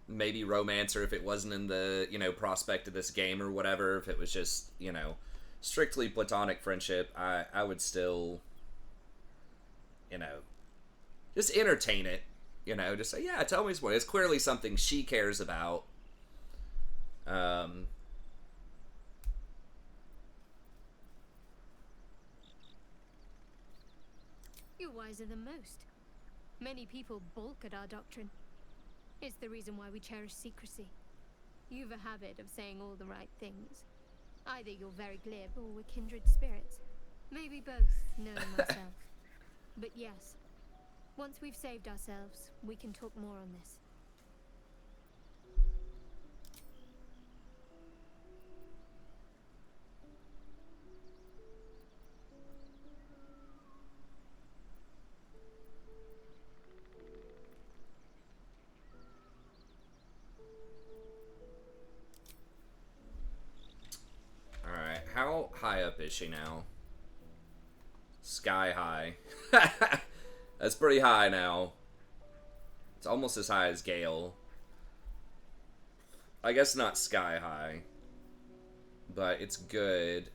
maybe romance her, if it wasn't in the, prospect of this game or whatever, if it was just, strictly platonic friendship, I would still, just entertain it, just say, yeah, tell me more. It's clearly something she cares about. You're wiser than most. Many people balk at our doctrine. It's the reason why we cherish secrecy. You've a habit of saying all the right things. Either you're very glib or we're kindred spirits. Maybe both, knowing myself. But yes, once we've saved ourselves, we can talk more on this. Alright, how high up is she now? Sky high. That's pretty high now. It's almost as high as Gale. I guess not sky high. But it's good.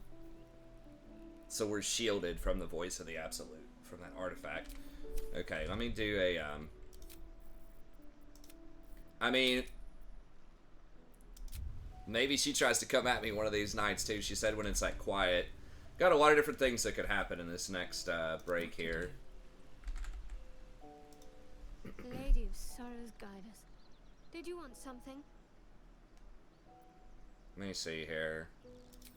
So we're shielded from the voice of the Absolute, from that artifact. Okay, let me do a, I mean, maybe she tries to come at me one of these nights, too. She said when it's, like, quiet. Got a lot of different things that could happen in this next, break here. Lady of Sorrows, guide us. Did you want something? Let me see here.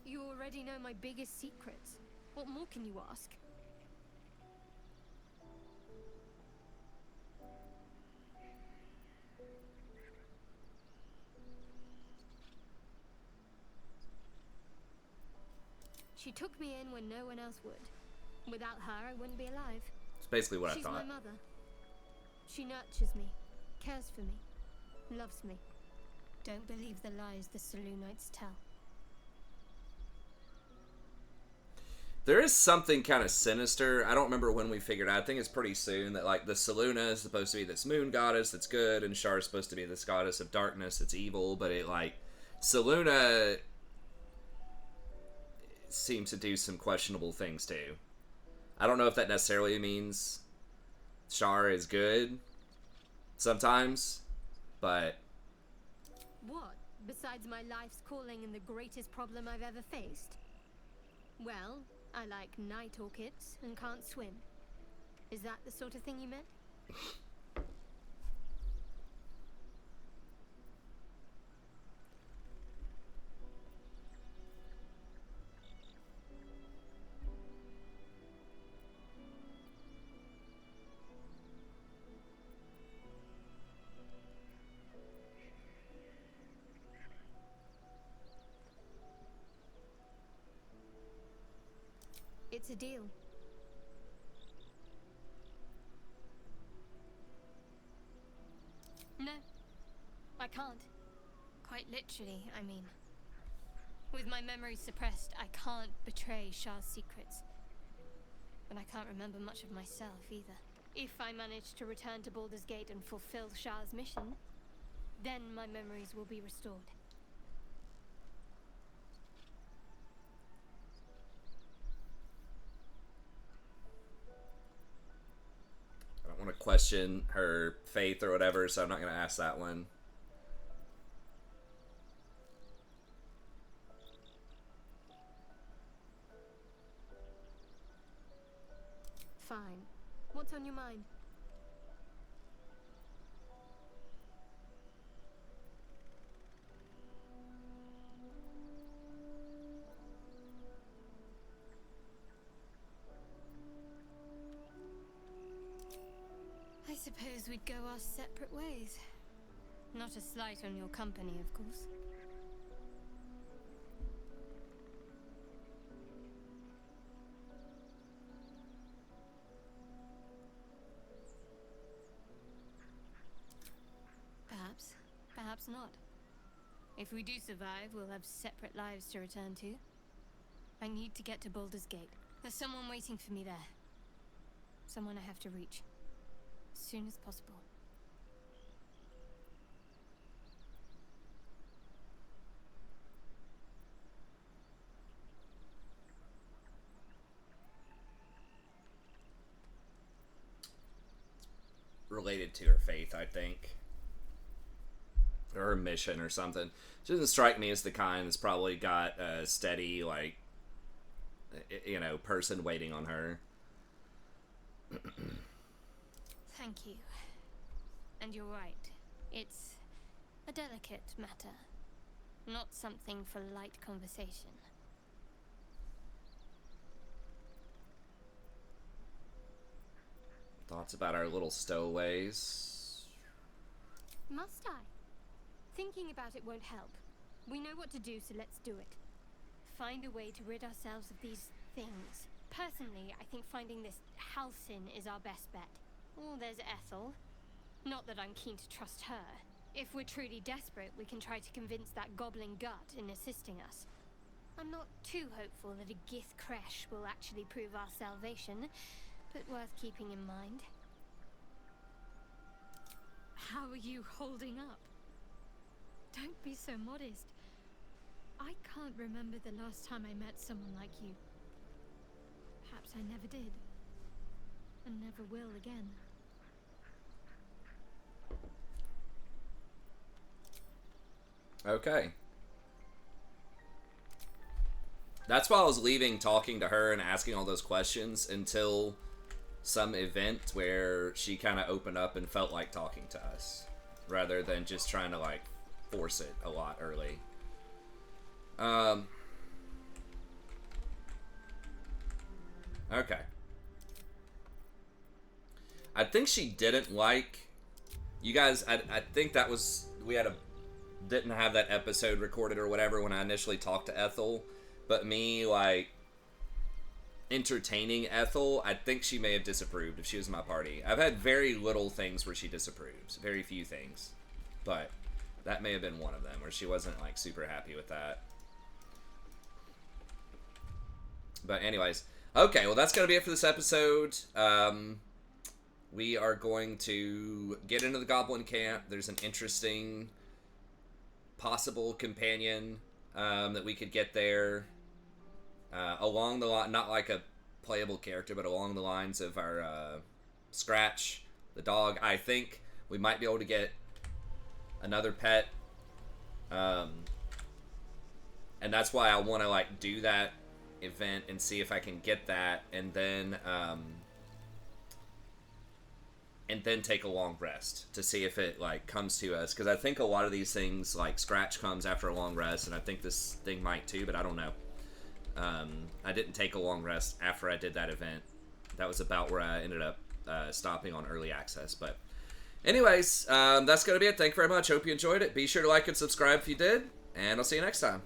You already know my biggest secrets. What more can you ask? She took me in when no one else would. Without her, I wouldn't be alive. It's basically what I She's thought. my mother. She nurtures me, cares for me, loves me. Don't believe the lies the Selûnites tell. There is something kind of sinister. I don't remember when we figured out. I think it's pretty soon that, like, the Selûna is supposed to be this moon goddess that's good, and Shar is supposed to be this goddess of darkness that's evil, but it, like, Selûna seems to do some questionable things, too. I don't know if that necessarily means Shar is good sometimes, but... What, besides my life's calling and the greatest problem I've ever faced? Well, I like night orchids and can't swim. Is that the sort of thing you meant? It's a deal. No, I can't. Quite literally, I mean. With my memory suppressed, I can't betray Shah's secrets. But I can't remember much of myself either. If I manage to return to Baldur's Gate and fulfill Shah's mission, then my memories will be restored. I don't want to question her faith or whatever, so I'm not going to ask that one. Fine. What's on your mind? I suppose we'd go our separate ways. Not a slight on your company, of course. Perhaps. Perhaps not. If we do survive, we'll have separate lives to return to. I need to get to Baldur's Gate. There's someone waiting for me there. Someone I have to reach. As soon as possible. Related to her faith, I think. Or her mission or something. She doesn't strike me as the kind that's probably got a steady, like, you know, person waiting on her. Thank you. And you're right. It's a delicate matter. Not something for light conversation. Thoughts about our little stowaways? Must I? Thinking about it won't help. We know what to do, so let's do it. Find a way to rid ourselves of these things. Personally, I think finding this Halcyon is our best bet. Oh, there's Ethel. Not that I'm keen to trust her. If we're truly desperate, we can try to convince that goblin gut in assisting us. I'm not too hopeful that a Gith Kresh will actually prove our salvation, but worth keeping in mind. How are you holding up? Don't be so modest. I can't remember the last time I met someone like you. Perhaps I never did. And never will again. Okay. That's why I was leaving talking to her and asking all those questions until some event where she kind of opened up and felt like talking to us, rather than just trying to like force it a lot early. Okay. I think she didn't like you guys. I think that was didn't have that episode recorded or whatever when I initially talked to Ethel, but me like entertaining Ethel, I think she may have disapproved if she was in my party. I've had very little things where she disapproves, very few things, but that may have been one of them where she wasn't like super happy with that. But anyways, okay, well that's gonna be it for this episode. We are going to get into the Goblin Camp. There's an interesting possible companion that we could get there. Along the line, not like a playable character, but along the lines of our Scratch, the dog. I think we might be able to get another pet, and that's why I want to like do that event and see if I can get that, and then take a long rest to see if it like comes to us, because I think a lot of these things like Scratch comes after a long rest, and I think this thing might too, but I don't know. I didn't take a long rest after I did that event. That was about where I ended up stopping on early access. But anyways, that's going to be it. Thank you very much. Hope you enjoyed it. Be sure to like and subscribe if you did, and I'll see you next time.